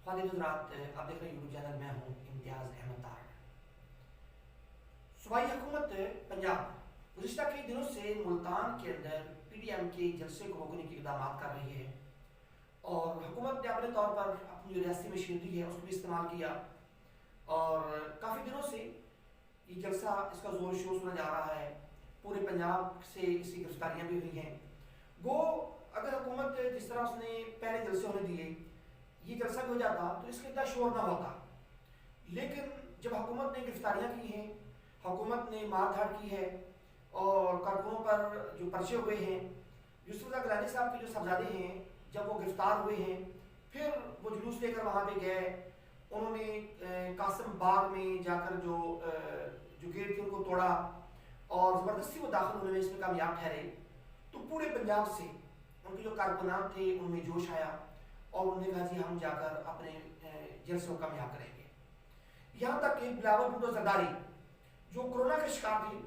خالد حضرات، آپ دیکھ رہے ہیں یوٹیوب چینل، میں ہوں امتیاز احمد طاہر۔ صوبائی حکومت پنجاب گزشتہ کئی دنوں سے ملتان کے اندر پی ڈی ایم کے جلسے کو روکنے کے اقدامات کر رہی ہے، اور حکومت نے اپنے طور پر اپنی جو ریاستی مشینری ہے اس کو بھی استعمال کیا، اور کافی دنوں سے یہ جلسہ اس کا زور شور سنا جا رہا ہے۔ پورے پنجاب سے اس کی گرفتاریاں بھی ہوئی ہیں۔ گو اگر حکومت جس طرح اس نے پہلے جلسے ہونے دیے، یہ جلسہ بھی ہو جاتا تو اس کے اتنا شور نہ ہوتا، لیکن جب حکومت نے گرفتاریاں کی ہیں، حکومت نے مار دھاڑ کی ہے، اور کارکنوں پر جو پرچے ہوئے ہیں، یوسف رضا گیلانی صاحب کے جو صاحبزادے ہیں جب وہ گرفتار ہوئے ہیں، پھر وہ جلوس لے کر وہاں پہ گئے، انہوں نے قاسم باغ میں جا کر جو گیٹ تھے ان کو توڑا، اور زبردستی وہ داخل ہونے میں اس میں کامیاب ٹھہرے، تو پورے پنجاب سے ان کے جو کارکنان تھے ان میں جوش آیا، اور انہوں نے کہا جی ہم جا کر اپنے جلسے کو کامیاب کریں گے۔ یہاں تک کہ بلاول بھٹو زرداری جو کورونا کے شکار تھے،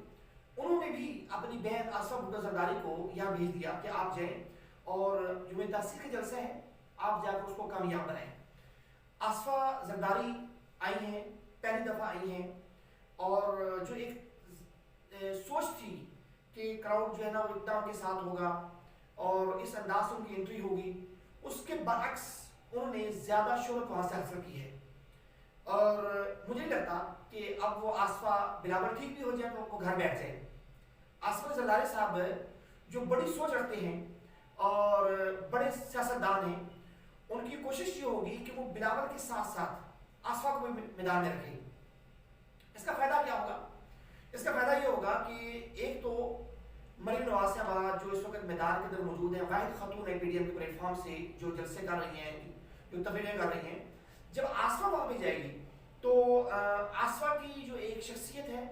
انہوں نے بھی اپنی بہن آصفہ بھٹو زرداری کو یہاں بھیج دیا کہ آپ جائیں اور جو میں تحصیل کا جلسہ ہے آپ جا کر اس کو کامیاب بنائیں۔ آصفہ زرداری آئی ہیں، پہلی دفعہ آئی ہیں، اور جو ایک سوچ تھی کہ کراؤڈ جو ہے نا وہ اتنا ان کے ساتھ ہوگا اور اس انداز سے ان کی انٹری ہوگی، اس کے برعکس انہوں نے زیادہ شہرت وہاں سے حاصل کی ہے، اور مجھے نہیں لگتا کہ اب وہ آصفہ بلاول ٹھیک بھی ہو جائے تو وہ گھر بیٹھ جائے۔ آصفہ زرداری صاحب جو بڑی سوچ رکھتے ہیں اور بڑے سیاستدان ہیں، ان کی کوشش یہ ہوگی کہ وہ بلاول کے ساتھ ساتھ آصفہ کو بھی میدان میں رکھیں۔ اس کا فائدہ کیا ہوگا؟ اس کا فائدہ یہ ہوگا کہ ایک تو مریم نواز صاحبہ جو اس وقت میدان کے اندر موجود ہیں، واحد خاتون ہے پی ڈی ایم کے پلیٹ فارم سے جو جلسے کر رہی ہیں، جو تقریریں کر رہی ہیں، جب آصفہ وہاں پہ جائے گی تو آصفہ کی جو ایک شخصیت ہے،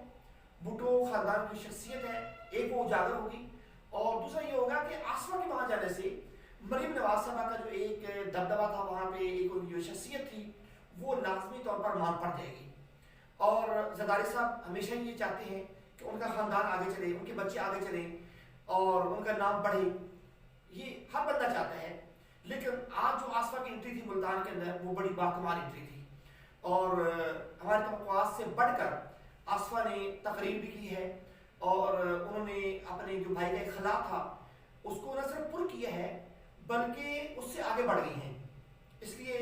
بھٹو خاندان کی شخصیت ہے، ایک وہ اجاگر ہوگی، اور دوسرا یہ ہوگا کہ آصفہ کے وہاں جانے سے مریم نواز صاحبہ کا جو ایک دبدبہ تھا وہاں پہ، ایک ان کی جو شخصیت تھی وہ لازمی طور پر مان پڑ جائے گی۔ اور زرداری صاحب ہمیشہ یہ چاہتے ہیں کہ ان کا خاندان آگے چلے، ان کے بچے آگے چلیں اور ان کا نام بڑھے، یہ ہر بندہ چاہتا ہے، لیکن آج جو آصفہ کی انٹری تھی ملتان کے اندر وہ بڑی باکمال انٹری تھی، اور ہمارے توقعات سے بڑھ کر آصفہ نے تقریر بھی کی ہے، اور انہوں نے اپنے جو بھائی کا خلا تھا اس کو نہ صرف پر کیا ہے بلکہ اس سے آگے بڑھ گئی ہیں۔ اس لیے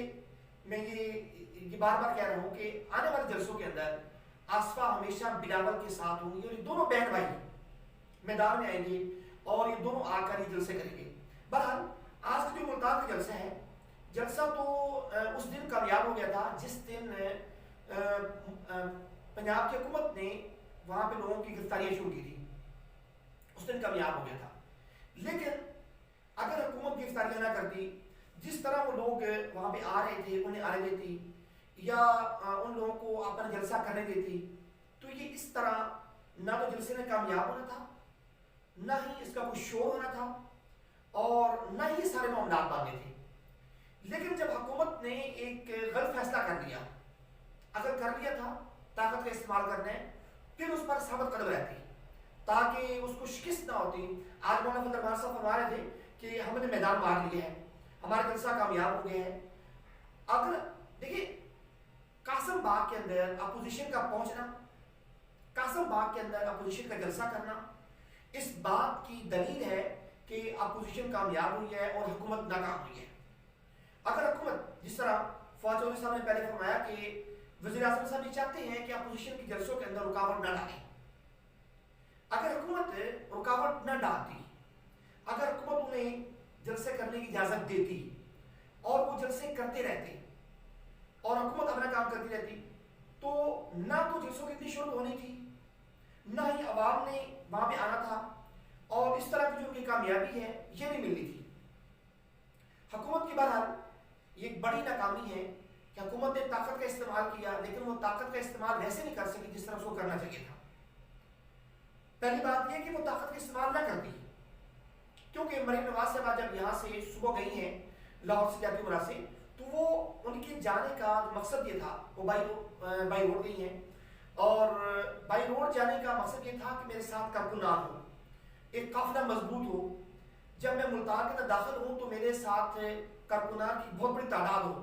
میں یہ بار بار کہہ رہا ہوں کہ آنے والے جلسوں کے اندر آصفہ ہمیشہ بلاول کے ساتھ ہوں گی، اور یہ دونوں بہن بھائی میدان میں آئیں گے اور یہ دونوں آ کر یہ جلسے کریں گے۔ بہرحال آج کا جو ملتان کا جلسہ ہے، جلسہ تو اس دن کامیاب ہو گیا تھا جس دن پنجاب کی حکومت نے وہاں پہ لوگوں کی گرفتاریاں شروع کی تھی، اس دن کامیاب ہو گیا تھا، لیکن اگر حکومت گرفتاریاں نہ کرتی، جس طرح وہ لوگ وہاں پہ آ رہے تھے انہیں آنے دیتی، یا ان لوگوں کو اپنا جلسہ کرنے دیتی، تو یہ اس طرح نہ تو جلسے میں کامیاب ہونا تھا، نہ ہی اس کا کوئی شور ہونا تھا، اور نہ ہی یہ سارے معاملات باندھے تھے۔ لیکن جب حکومت نے ایک غلط فیصلہ کر لیا، اگر کر لیا تھا طاقت کا استعمال کرنا ہے، پھر اس پر ثابت قدم رہتی تاکہ اس کو شکست نہ ہوتی۔ آج مولانا فضل الرحمان صاحب فرما رہے تھے کہ ہم نے میدان مار لیا ہے، ہمارا جلسہ کامیاب ہو گیا ہے۔ اگر دیکھیے قاسم باغ کے اندر اپوزیشن کا پہنچنا، قاسم باغ کے اندر اپوزیشن کا جلسہ کرنا، اس بات کی دلیل ہے کہ اپوزیشن کامیاب ہوئی ہے اور حکومت ناکام ہوئی ہے۔ اگر حکومت جس طرح فواد چودھری صاحب نے پہلے فرمایا کہ وزیر اعظم صاحب یہ چاہتے ہیں کہ اپوزیشن کی جلسوں کے اندر رکاوٹ نہ ڈالیں، اگر حکومت رکاوٹ نہ ڈالتی، اگر حکومت انہیں جلسے کرنے کی اجازت دیتی اور وہ جلسے کرتے رہتے اور حکومت اپنا کام کرتی رہتی، تو نہ تو جلسوں کی اتنی شہرت ہونی تھی، نہ ہی عوام نے وہاں پہ آنا تھا، اور اس طرح کی جو ان کی کامیابی ہے یہ نہیں ملنی تھی۔ حکومت کی بہرحال یہ ایک بڑی ناکامی ہے کہ حکومت نے طاقت کا استعمال کیا، لیکن وہ طاقت کا استعمال ویسے نہیں کر سکی جس طرح اس کو کرنا چاہیے تھا۔ پہلی بات یہ کہ وہ طاقت کا استعمال نہ کرتی، کیونکہ مریم نواز صاحبہ جب یہاں سے صبح گئی ہیں لاہور سے جاتی مرا سے، تو وہ ان کے جانے کا مقصد یہ تھا، وہ بائی روڈ گئی ہیں، اور بائی روڈ جانے کا مقصد یہ تھا کہ میرے ساتھ کارکنان ہو، ایک قافلہ مضبوط ہو، جب میں ملتان کے اندر داخل ہوں تو میرے ساتھ کارکنان کی بہت بڑی تعداد ہو،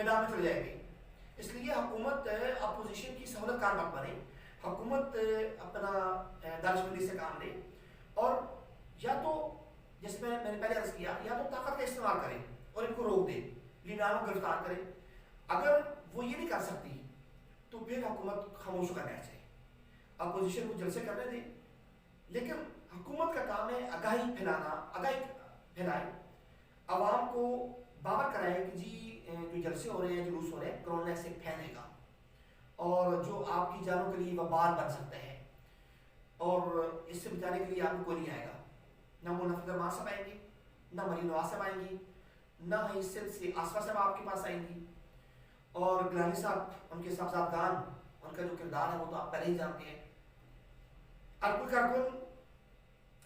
میدان میں چل جائے گی. اس لیے حکومت اپوزیشن کی سہولت کار مت بنے, حکومت اپنا دانشمندی سے کام لے, اور یا تو جس میں نے پہلے عرض کیا, یا تو طاقت کا استعمال کرے اور ان کو روک دے, لیڈروں کو گرفتار کرے. اگر وہ یہ نہیں کر سکتی تو پھر حکومت خاموش کرنا چاہیے, اپوزیشن کو جلسے کرنے دے. لیکن حکومت کا کام ہے آگاہی پھیلانا, آگاہی پھیلائے, عوام کو باور کرائے کہ جی جو جلسے ہو رہے ہیں, جلوس ہو رہے ہیں, کرونا سے پھیلے گا اور جو آپ کی جانوں کے لیے وبال بن سکتا ہے, اور اس سے بچانے کے لیے آپ کو کوئی نہیں آئے گا. نہ مولانا فضل الرحمان صاحب آئیں گے, نہ مریم نواز صاحب آئیں گی, نہ حیثیت سے آصفہ صاحب آپ کے پاس آئیں گی, اور گیلانی صاحب ان کے صاحبزادگان, ان کا جو کردار ہے وہ تو آپ پہلے ہی جانتے ہیں. ارکل کارکن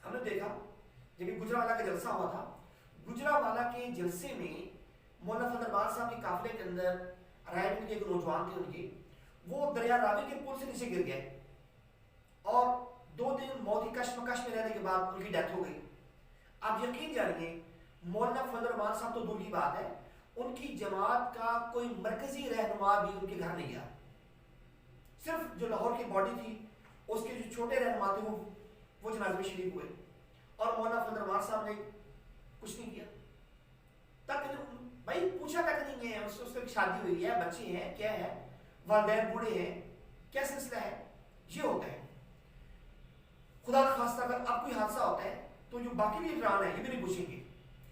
ہم نے دیکھا جب گجرانوالہ کا جلسہ ہوا تھا, گجرانوالہ کے جلسے میں مولانا فضل الرحمان صاحب کے قافلے کے اندر رائے بند کے ایک نوجوان تھے, ان کے وہ دریا راوی کے پل سے نیچے گر گئے اور 2 دن موت کی کشمکش میں رہنے کے بعد ان کی ڈیتھ ہو گئی. آپ یقین جانیے مولانا فضل الرحمان صاحب تو دور کی بات ہے, ان کی جماعت کا کوئی مرکزی رہنما بھی ان کے گھر نہیں گیا. صرف جو لاہور کی باڈی تھی اس کے جو چھوٹے رہنما تھے وہ جنازے میں شریک ہوئے, اور مولانا فضل الرحمان صاحب نے کچھ نہیں کیا. تک بھائی پوچھا تک نہیں ہے, اس سے شادی ہوئی ہے, بچے ہیں, کیا ہے, والدین بوڑھے ہیں, کیا سلسلہ ہے. یہ ہوتا ہے. خدا کا خاصہ اگر اب کوئی حادثہ ہوتا ہے تو جو باقی بھی لیڈران ہیں یہ بھی نہیں پوچھیں گے,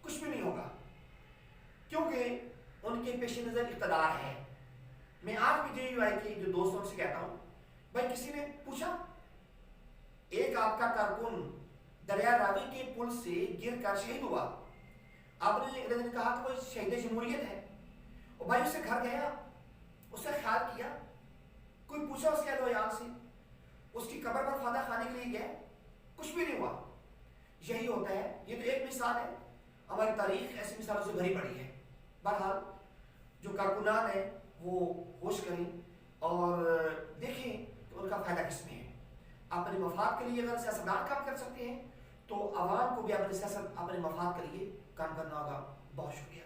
کچھ بھی نہیں ہوگا, کیونکہ ان کے پیش نظر اقتدار ہے. میں آج بھی جے یو آئی کے جو دوستوں سے کہتا ہوں, بھائی کسی نے پوچھا ایک آپ کا کارکن دریا راوی کے پل سے گر کر شہید ہوا, آپ نے کہا کہ وہ شہید جمہوریت ہے, اور بھائی اس سے گھر گیا, اس سے خیال کیا, کوئی پوچھا اس کے اہل سے, اس کی قبر پر فاتح خانے کے لیے گئے, کچھ بھی نہیں ہوا. یہی ہوتا ہے. یہ تو ایک مثال ہے, ہماری تاریخ ایسی مثالوں سے بھری پڑی ہے. بہرحال جو کارکنان ہیں وہ ہوش کریں اور دیکھیں کہ ان کا فائدہ کس میں ہے. اپنے مفاد کے لیے اگر سیاستدان کام کر سکتے ہیں تو عوام کو بھی اپنے سیاست, اپنے مفاد کے لیے کام کرنا ہوگا. بہت شکریہ.